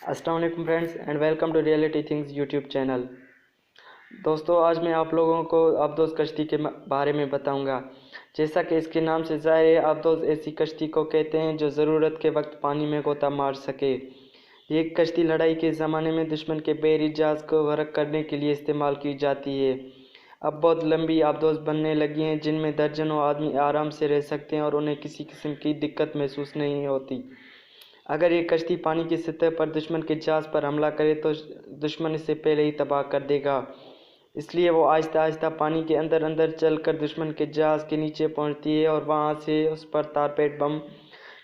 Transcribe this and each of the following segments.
अस्सलाम वालेकुम friends and welcome to Reality Things YouTube channel. दोस्तों, आज मैं आप लोगों को आबदोज़ कश्ती के बारे में बताऊंगा। जैसा कि इसके नाम से ज़ाहिर है, आबदोज़ ऐसी कश्ती को कहते हैं जो ज़रूरत के वक्त पानी में गोता मार सके। ये कश्ती लड़ाई के ज़माने में दुश्मन के बहरी जहाज़ को गर्क करने के लिए इस्तेमाल की जाती है। अब बहुत लंबी आबदोज़ बनने लगी हैं जिनमें दर्जनों आदमी आराम से रह सकते हैं और उन्हें किसी किस्म की दिक्कत महसूस नहीं होती। अगर ये कश्ती पानी की सतह पर दुश्मन के जहाज़ पर हमला करे तो दुश्मन इसे पहले ही तबाह कर देगा। इसलिए वो आहिस्ता आहिस्ता पानी के अंदर अंदर चलकर दुश्मन के जहाज़ के नीचे पहुंचती है और वहां से उस पर तारपेट बम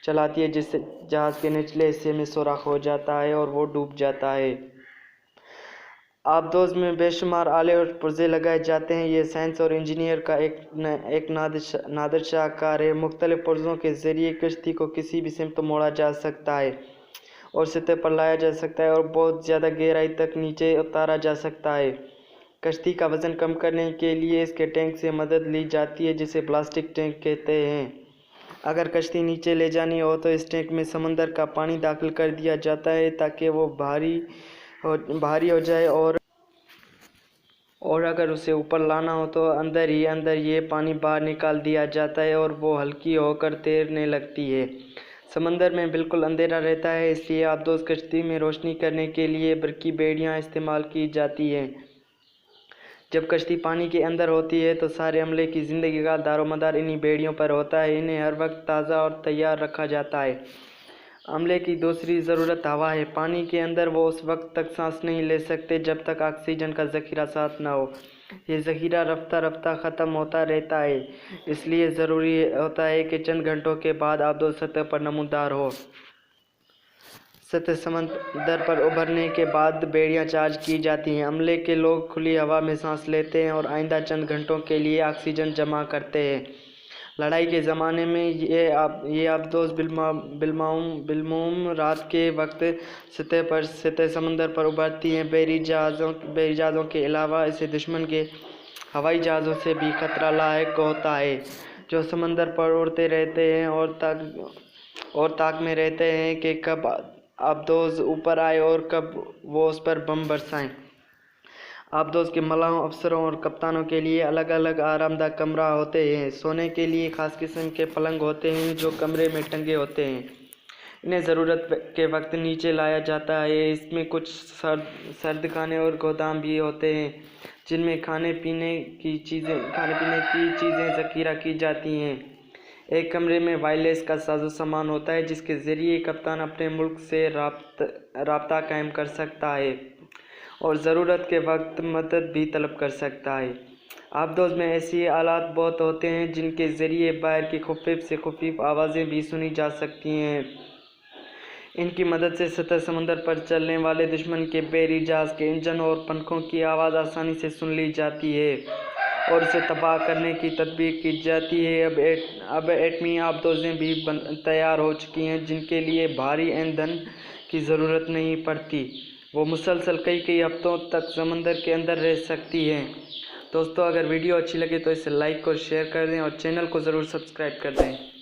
चलाती है, जिससे जहाज़ के निचले हिस्से में सुराख हो जाता है और वो डूब जाता है। आबदोज़ में बेशुमार आले और पुर्जे लगाए जाते हैं। ये साइंस और इंजीनियर का एक नादिर शाहकार है। मुख्तलिफ पुर्जों के ज़रिए कश्ती को किसी भी सिमत मोड़ा जा सकता है और सतह पर लाया जा सकता है और बहुत ज़्यादा गहराई तक नीचे उतारा जा सकता है। कश्ती का वज़न कम करने के लिए इसके टैंक से मदद ली जाती है, जिसे प्लास्टिक टैंक कहते हैं। अगर कश्ती नीचे ले जानी हो तो इस टैंक में समंदर का पानी दाखिल कर दिया जाता है ताकि वो भारी हो जाए और अगर उसे ऊपर लाना हो तो अंदर ही अंदर ये पानी बाहर निकाल दिया जाता है और वो हल्की होकर तैरने लगती है। समंदर में बिल्कुल अंधेरा रहता है, इसलिए आबदोज़ कश्ती में रोशनी करने के लिए बरकी बेड़ियाँ इस्तेमाल की जाती हैं। जब कश्ती पानी के अंदर होती है तो सारे अमले की ज़िंदगी का दारोमदार इन्हीं बेड़ियों पर होता है। इन्हें हर वक्त ताज़ा और तैयार रखा जाता है। अमले की दूसरी ज़रूरत हवा है। पानी के अंदर वो उस वक्त तक सांस नहीं ले सकते जब तक ऑक्सीजन का ज़ख़ीरा साथ ना हो। ये ज़ख़ीरा रफ्ता रफ्ता ख़त्म होता रहता है, इसलिए ज़रूरी होता है कि चंद घंटों के बाद आबदोज़ सतह पर नमूदार हो। सतह समंदर पर उभरने के बाद बेड़ियाँ चार्ज की जाती हैं। अमले के लोग खुली हवा में सांस लेते हैं और आइंदा चंद घंटों के लिए ऑक्सीजन जमा करते हैं। लड़ाई के ज़माने में ये आबदोज़ बिलमौम रात के वक्त सतह समंदर पर उभरती हैं। बहरी जहाज़ों के अलावा इसे दुश्मन के हवाई जहाज़ों से भी खतरा लायक होता है, जो समंदर पर उड़ते रहते हैं और ताक में रहते हैं कि कब आबदोज़ ऊपर आए और कब वो उस पर बम बरसाएं। आबदोज़ के मलाहों, अफसरों और कप्तानों के लिए अलग अलग आरामदायक कमरा होते हैं। सोने के लिए ख़ास किस्म के पलंग होते हैं जो कमरे में टंगे होते हैं। इन्हें ज़रूरत के वक्त नीचे लाया जाता है। इसमें कुछ सर्द खाने और गोदाम भी होते हैं जिनमें खाने पीने की चीज़ें ज़ख़ीरा की जाती हैं। एक कमरे में वायरलेस का साजो सामान होता है जिसके ज़रिए कप्तान अपने मुल्क से राब्ता कायम कर सकता है और ज़रूरत के वक्त मदद भी तलब कर सकता है। आबदोज़ में ऐसी आलात बहुत होते हैं जिनके ज़रिए बाहर की खुफीफ से खुफीफ आवाज़ें भी सुनी जा सकती हैं। इनकी मदद से सतह समंदर पर चलने वाले दुश्मन के बहरी जहाज़ के इंजन और पंखों की आवाज़ आसानी से सुन ली जाती है और उसे तबाह करने की तदबीर की जाती है। अब एटमी आबदोज़ें भी तैयार हो चुकी हैं जिनके लिए भारी ईंधन की ज़रूरत नहीं पड़ती। वो मुसलसल कई हफ्तों तक समंदर के अंदर रह सकती हैं। दोस्तों, अगर वीडियो अच्छी लगे तो इसे लाइक और शेयर कर दें और चैनल को ज़रूर सब्सक्राइब कर दें।